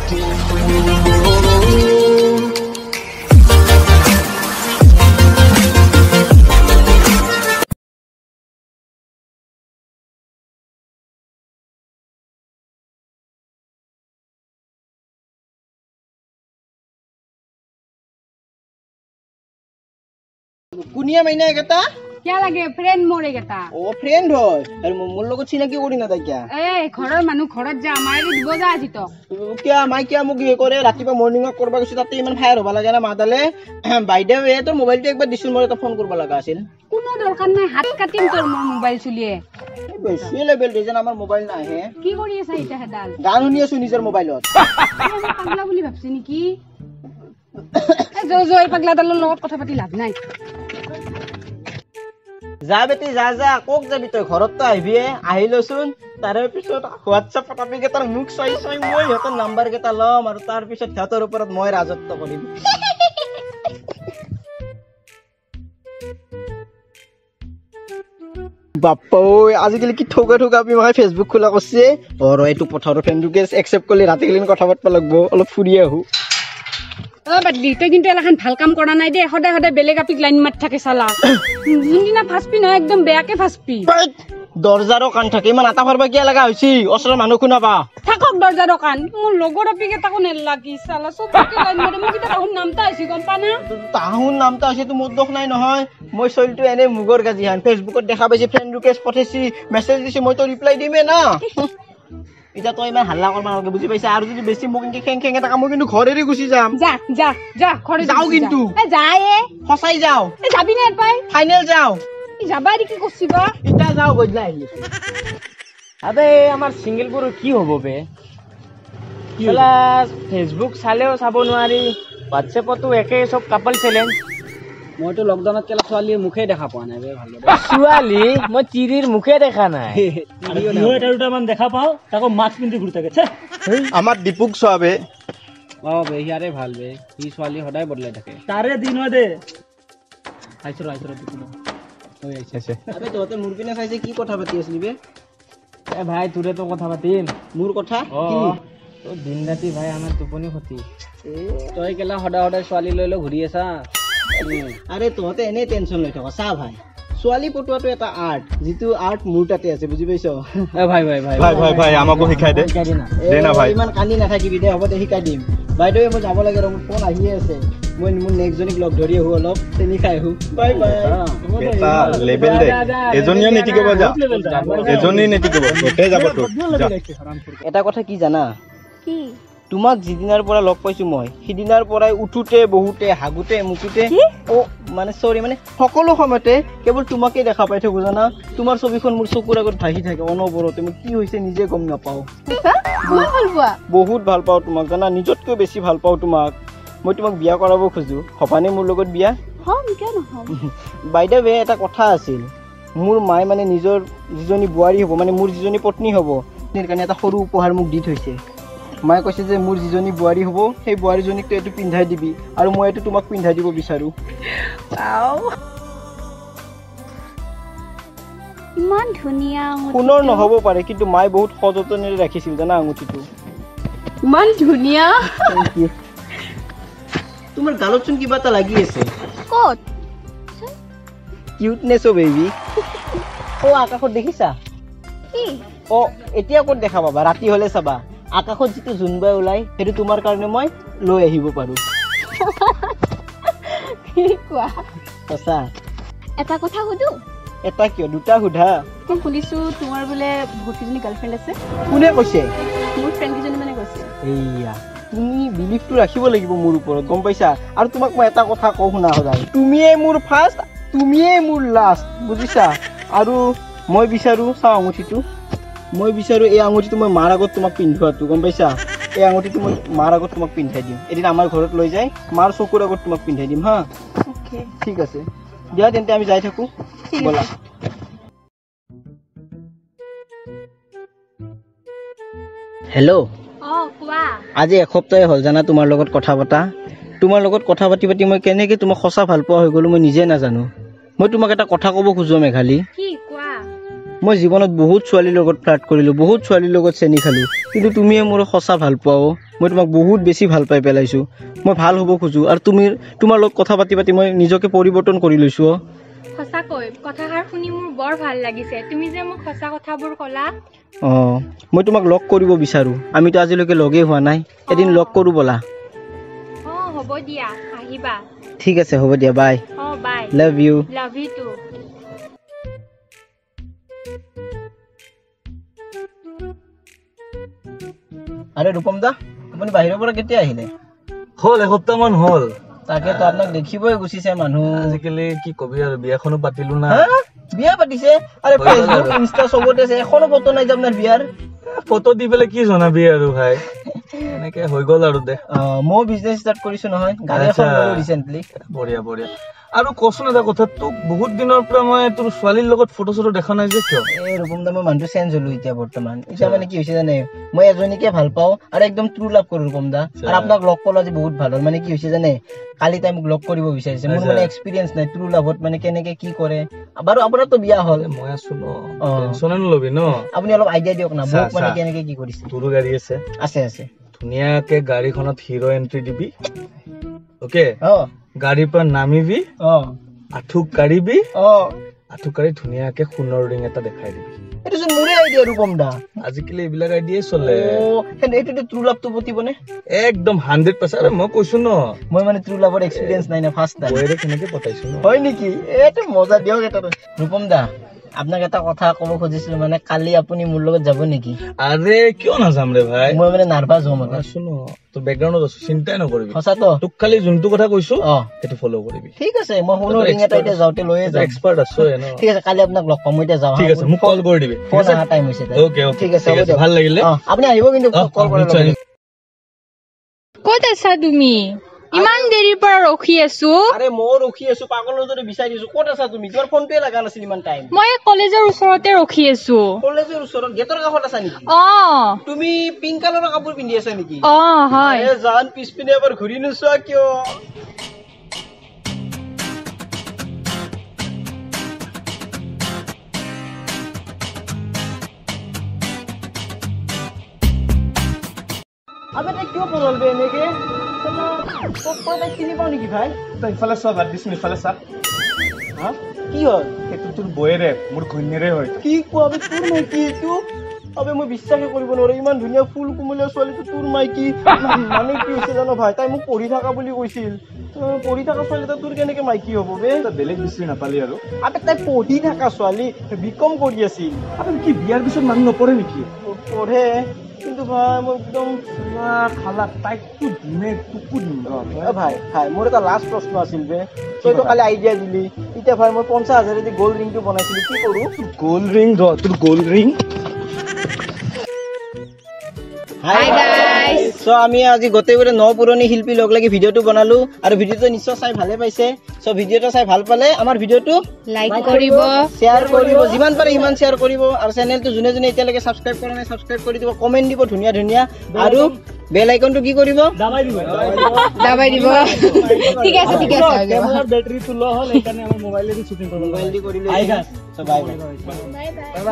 कुनिया महीना एकता क्या लगे फ्रेंड मोरे गेता ओ फ्रेंड होय और मोर लोग चिनाकी करि ना ताई क्या ए घरर मानु घरत जा मायरी দিব যা আজি তো क्या माई क्या मुक ये करे रातिपा मॉर्निंग वॉक करबा गसी ताते इमान फायर होबा लागे ना मादाले বাইদে वे तो मोबाइल तो एकबार दिसिल मोर এটা ফোन करबा লাগা আছিল কোনো দরকার নাই হাত কাটিম তোর মোর মোবাইল চুলিয়ে বেশি লেভেল দিছেন আমার মোবাইল না হে কি কৰি আছে এটা হেদাল গান শুনি আছো নিজৰ মোবাইলত পাগলা বুলি ভাবছি নেকি এ জয় পাগলা দালৰ লগত কথা পাতি লাভ নাই যা বেটি যা যা কক যাবি তই ঘৰত তো আহিবিয়ে আহিলছুন তাৰে পিছত হোৱাটছআপ টপিক কেটাৰ মুখ চাই চাই মই হেতৰ নাম্বাৰ কেটা লম আৰু তাৰ পিছত হেতৰ ওপৰত মই ৰাজত্ব কৰিম বাপ্পা ওই আজিকালি কি ঠোকা ঠোকা আমি মই ফেসবুক খোলা করছে আর এইটো পথাৰৰ ফ্ৰেণ্ডকে একসেপ্ট কৰিলে ৰাতি গলিন কথা পাতবা লাগবো অলপ ফুৰি আহো ও বাদলি তই কিন্তু এলাখান ভাল কাম কৰা নাই দে সদায় সদায় বেলেগ আপিক লাইন মাত থাকে সালা যোনদিনা ফাঁসপি নহয় একদম বেয়াকে ফাঁসপি দরজারও কান থাকে ইমান আটা ফারবা কিয়া লাগা হইছি ওচৰৰ মানুহ শুনাবা থাকক দৰজাৰ কান মোৰ লগৰ আপিক এটাকো নেলাগি সালা সবকে লাইন মাৰে মোক এটা তাহুন নামটা আইছি গম পা না তাহুন নামটা আছে তো মোৰ দোষ নাই নহয় মই চলটো এনে মুগৰ গাজি হান ফেসবুকত দেখা পাইছি ফ্ৰেণ্ড ৰিকুৱেষ্ট পঠাইছি মেছেজ দিছি মই তো ৰিপ্লাই দিমে না এটা তো ইমান হাল্লা কৰবা নালাগে বুজি পাইছা আৰু যদি বেছি মোক কি খেং খেং এটা কাম কিন্তু ঘৰেৰে গুছি যাম যা যা যা ঘৰে যাও কিন্তু এ যায় ফসাই যাও এ যাবি না পাই ফাইনাল যাও যাবা দি কি করছিবা এটা যাও বদলা আহি আবে আমার সিঙ্গেলপুর কি হবো বে শালা ফেসবুক চালেও চাব নোৱাৰি হোৱাটছএপতো একে সব কাপল চ্যালেঞ্জ মইতো লকডাউনত কেলা ছোৱালীৰ মুখে দেখা পোৱা নাই বে ভালদৰে ছোৱালী মই চিৰিৰ মুখে দেখা নাই আৰু এটা দুটামান দেখা পাও তাকো মাস্ক পিন্ধি ঘূৰি থাকে আমাৰ দীপুক চোৱাবে অ বে ইয়াৰে ভাল বে সি ছোৱালী সদায় বদলাই থাকে তাৰে দিন হয় দে আইছৰ দীপুক হৈ আইছে আবে তহঁতে মোৰ পিনে চাইছে কি কথা পাতি আছিলি বে এ ভাই তোৰে তো কথা পাতিম মোৰ কথা অ কি তো দিন ৰাতি ভাই আমাৰ টোপনি ক্ষতি তই কেলা সদায় সদায় ছোৱালী লৈ লৈ ঘূৰি আছা আৰে তহঁতে এনে টেনশন লৈ থকা চা ভাই ছোৱালী পটোৱাটো এটা আৰ্ট যিটো আৰ্ট মোৰ তাতে আছে বুজি পাইছো এ ভাই ভাই ভাই ভাই ভাই ভাই আমাকো শিকাই দে দে না ভাই ইমান কান্দি নাথাকিবি দে হ'ব দে শিকাই দিম বাইদেউ মই যাব লাগে মোৰ ফোন আহিয়ে আছে মই মোৰ নেক্সট জনীক লগ ধৰি আহো অলপ চেনি খাই আহো বাই বাই এটা লেভেল দে এজনীয়ে নেটি কৰিব যা এজনী নেটি কৰিব তোতে যাব তো এটা কথা কি জানা কি তোমাক যিদিনাৰ পৰা লগ পাইছো মই সিদিনাৰ পৰাই উঠোতে বহুতে হাগুতে মুকুতে ও মানে সৰি মানে সকলো সময়তে কেৱল তোমাকে দেখা পাই থাকো জানা তোমাৰ ছবিখন মোৰ চকুৰ আগত ভাহি থাকে অনবৰতে মই কি হৈছে নিজে গম নাপাও বহুত ভাল পাও তোমাক জানা নিজতকৈ বেছি ভাল পাও তোমাক মই তোমাক বিয়া কৰাব খুজো হপানে মোৰ লগত বিয়া হম কিয় নহম বাইদেউ এটা কথা আছিল মোৰ মাই মানে নিজৰ যিজনী বুৱাৰী হ'ব মানে মোৰ যিজনী পত্নী হ'ব তাৰ কাৰণে এটা সৰু উপহাৰ মোক দি থৈছে মায়ে কৈছে যে মোৰ যিজনী বুৱাৰী হ'ব সেই বুৱাৰীজনীক তো এইটো পিন্ধাই দিবি আৰু মই এইটো তোমাক পিন্ধাই দিব বিচাৰো ইমান ধুনীয়া সোণৰ নহ'ব পাৰে কিন্তু মায়ে বহুত সযতনেৰে ৰাখিছিল জানা আঙুঠিটো ইমান ধুনীয়া তোমাৰ গালত চোন কিবা এটা লাগি আছে ক'ত কিউটনেছ অ বেবি ও আকাশত দেখিছা কি ও এতিয়া ক'ত দেখা পাবা ৰাতি হ'লে চাবা আকাশত যিটো জোনবাই ওলাই সেইটো তোমাৰ কাৰণে মই লৈ আহিব পাৰো কি কোৱা সঁচা এটা কথা সুধো এটা কিয় দুটা সুধা মই শুনিছো তোমাৰ বোলে বহুত কেইজনী গাৰ্লফ্ৰেণ্ড আছে কোনে কৈছে মোৰ ফ্ৰেণ্ড কেইজনী মানে কৈছে এইয়া তুমি বিলিভটো ৰাখিব লাগিব মোৰ ওপৰত গম পাইছা আৰু তোমাক মই এটা কথা কওঁ শুনা সদায় তুমিয়ে মোৰ ফাৰ্ষ্ট তুমিয়ে মোৰ লাষ্ট বুজিছা আৰু মই বিচাৰো চাওঁ আঙুঠিটো মই বিচাৰো এই আঙুঠিটো মই মাৰ আগত তোমাক পিন্ধোৱাটো গম পাইছা এই আঙুঠিটো মই মাৰ আগত তোমাক পিন্ধাই দিম এদিন আমাৰ ঘৰত লৈ যাই মাৰ চকুৰ আগত তোমাক পিন্ধাই দিম হা ওকে ঠিক আছে দিয়া তেন্তে আমি যাই থাকো বলা হেল্ল' কোৱা আজি এসপ্তাহে হ'ল জানা তোমাৰ লগত কথা পতা তোমাৰ লগত কথা পাতি পাতি মই কেনেকৈ তোমাক সঁচা ভাল পোৱা হৈ গ'লো মই নিজে নাজানো মই তোমাক এটা কথা ক'ব খোজো মেঘালী কি কোৱা মই জীৱনত বহুত ছোৱালীৰ লগত ফ্লাৰ্ট কৰিলোঁ, বহুত ছোৱালীৰ লগত চেনি খালোঁ, কিন্তু তুমিয়ে মোৰ সঁচা ভাল পোৱা অ'। মই তোমাক বহুত বেছি ভাল পাই পেলাইছোঁ। মই ভাল হ'ব খোজোঁ আৰু তোমাৰ লগত কথা পাতি পাতি মই নিজকে পৰিৱৰ্তন কৰি লৈছোঁ অ'। সঁচাকৈ কথাষাৰ শুনি মোৰ বৰ ভাল লাগিছে। তুমি যে মোক সঁচা কথাবোৰ ক'লা। অঁ, মই তোমাক লগ কৰিব বিচাৰোঁ। আমিতো আজিলৈকে লগেই হোৱা নাই, এদিন লগ কৰোঁ ব'লা। অঁ হ'ব দিয়া, আহিবা। ঠিক আছে, হ'ব দিয়া, বাই। অঁ bye. Love you. Love you too. আৰে ৰূপম দা, আপুনি বাহিৰৰ পৰা কেতিয়া আহিলে? হ'ল এসপ্তাহ মান হ'ল। তাকেতো আপোনাক দেখিবই গুচিছে মানুহ। আজিকালি কি কবি আৰু বিয়াখনো পাতিলো না। হা? বিয়া পাতিছে? আৰে ফেচবুক ইনষ্টা চবতে আছে, এখনো ফটো নাই যে আপোনাৰ বিয়াৰ। ফটো দি পেলাই কি জনাবি আৰু ভাই, এনেকে হৈ গ'ল আৰু দে। ময়ো বিজনেছ ষ্টাৰ্ট কৰিছো নহয়, গাড়ী এখন ল'লো ৰিচেণ্টলি। বঢ়িয়া বঢ়িয়া। আৰু কচোন এটা কথা, তোক বহুত দিনৰ পৰা মই তোৰ ছোৱালীৰ লগত ফটো চটো দেখা নাই যে, কিয়? এই ৰূপম দা, মই মানুহটো চেঞ্জ হলো এতিয়া বৰ্তমান। এতিয়া মানে কি হৈছে জানে, মই এজনীকে ভাল পাওঁ আৰু একদম ট্ৰু লাভ কৰো ৰূপম দা। আৰু আপোনাক লগ পালো আজি বহুত ভাল হ'ল। মানে কি হৈছে জানে, কালি তাই মোক লগ কৰিব বিচাৰিছে। মোৰ মানে এক্সপিৰিয়েঞ্চ নাই ট্ৰু লাভত, মানে কেনেকে কি কৰে। বাৰু আপোনাৰতো বিয়া হ'ল। মই আছো ন, টেনচনে নলবি ন। আপুনি অলপ আইডিয়া দিয়ক না, মোক মানে কেনেকে কি কৰিছে। তোৰো গাড়ী আছে? আছে আছে। ধুনীয়াকে গাড়ীখনত হিৰো এন্ট্ৰি দিবি, অকে? অ' গাড়ীৰ পৰা নামিবি, আঁঠুক কাঢ়িবি, আঁঠুক কাঢ়ি ধুনীয়াকে সোণৰ ৰিং এটা দেখাই দিবি। এইটো চোন মোৰে আইডিয়া ৰূপম দা। আজিকালি এইবিলাক আইডিয়াই চলে। এইটোতো ট্ৰু লাভটো পতিবনে? একদম 100%। মই কৈছো ন, মই মানে ট্ৰু লাভৰ এক্সপিৰিয়েঞ্চ নাই না, ফাৰ্ষ্ট টাইম। বৌয়েৰে কেনেকে পতাইছো ন। হয় নেকি? এইটো মজা দিয়ক এটা। ৰূপম দা, আপোনাক এটা কথা ক'ব খুজিছিলো, মানে কালি আপুনি মোৰ লগত যাব নেকি? আৰে কিয় নাযাম ৰে ভাই, মই মানে নাৰ্ভাছ হ'ম। আছো ন, তোৰ বেকগ্ৰাউণ্ডত আছো, চিন্তাই নকৰিবি। সঁচাতো? তোক খালি যোনটো কথা কৈছো সেইটো ফলো কৰিবি। ঠিক আছে, মই সোণৰ ৰিং এটা এতিয়া যাওঁতে লৈয়ে যাম। এক্সপাৰ্ট আছো ন। ঠিক আছে, কালি আপোনাক লগ পাম। মই এতিয়া যাওঁ। ঠিক আছে, মোক কল কৰি দিবি। ফোন অহা টাইম হৈছে। ওকে ওকে, ঠিক আছে, হ'ব দিয়ক। ভাল লাগিলে। আপুনি আহিব কিন্তু কল কৰিব। ক'ত আছা তুমি? ইমান দেৰিৰ পৰা ৰখি আছো। আৰে মই ৰখি আছো, পাগলৰ দৰে বিচাৰি আছো। ক'ত আছা তুমি? তোমাৰ ফোনটোৱে লগা নাছিল ইমান টাইম। মই কলেজৰ ওচৰতে ৰখি আছো। কলেজৰ ওচৰত গেটৰ কাষত আছা নেকি? তুমি পিংক কালাৰৰ কাপোৰ পিন্ধি আছা নেকি? হয়। জান, পিছপিনে এবাৰ ঘূৰি নোচোৱা কিয়? আবে তাই কিয় পলালবে এনেকে? তাই চিনি পাও নেকি ভাই? তই ইফালে চা, বাদ দিছোন, ইফালে চা। হা? কি হ'ল? সেইটো তোৰ বৌয়েৰে, মোৰ ঘৈণীয়েৰে হয়। কি কোৱা? তোৰ মাইকি এইটো? আবে মই বিশ্বাসে কৰিব নোৱাৰো, ইমান ধুনীয়া ফুল কুমলীয়া ছোৱালীটো তোৰ মাইকি। মানে কি হৈছে জানো ভাই, তাই মোক পঢ়ি থকা বুলি কৈছিল। পঢ়ি থকা ছোৱালী এটা তোৰ কেনেকে মাইকি হ'ব বে? তই বেলেগ বিচাৰি নাপালি আৰু। আবে তাই পঢ়ি থকা ছোৱালী, বিকম কৰি আছিল। আৰু কি বিয়াৰ পিছত মানুহ নপঢ়ে নেকি? পঢ়ে, কিন্তু ভাই মই একদম খালা তাইকতো দিনে তোকো দিম ৰ। ভাই মোৰ এটা লাষ্ট প্ৰশ্ন আছিল বে। তইতো কালি আইডিয়া দিলি, এতিয়া ভাই মই 50,000 দি গ'ল্ড ৰিংটো বনাইছিলো, কি কৰো? গোল্ড ৰিং ৰ, তোৰ gold ring. Hi guys. So আমি আজি গোটেইবোৰে ন পুৰণি শিল্পী লগ লাগি ভিডিঅ'টো বনালো আৰু ভিডিঅ'টো নিশ্চয় চাই ভালে পাইছে। সো ভিডিঅ'টো চাই ভাল পালে আমাৰ ভিডিঅ'টো লাইক কৰিব, শ্বেয়াৰ কৰিব, যিমান পাৰে সিমান শ্বেয়াৰ কৰিব আৰু চেনেলটো যোনে যোনে এতিয়ালৈকে ছাবস্ক্ৰাইব কৰা নাই ছাবস্ক্ৰাইব কৰি দিব, কমেণ্ট দিব ধুনীয়া ধুনীয়া আৰু বেল আইকনটো কি কৰিব? দাবাই দিব। দাবাই দিব। ঠিক আছে ঠিক আছে। কেমেৰাৰ বেটাৰীটো ল' হ'ল, সেইকাৰণে আমাৰ মোবাইলেদি শ্বুটিং কৰিব। মোবাইল দি কৰিলে। আই গাছ। So bye bye.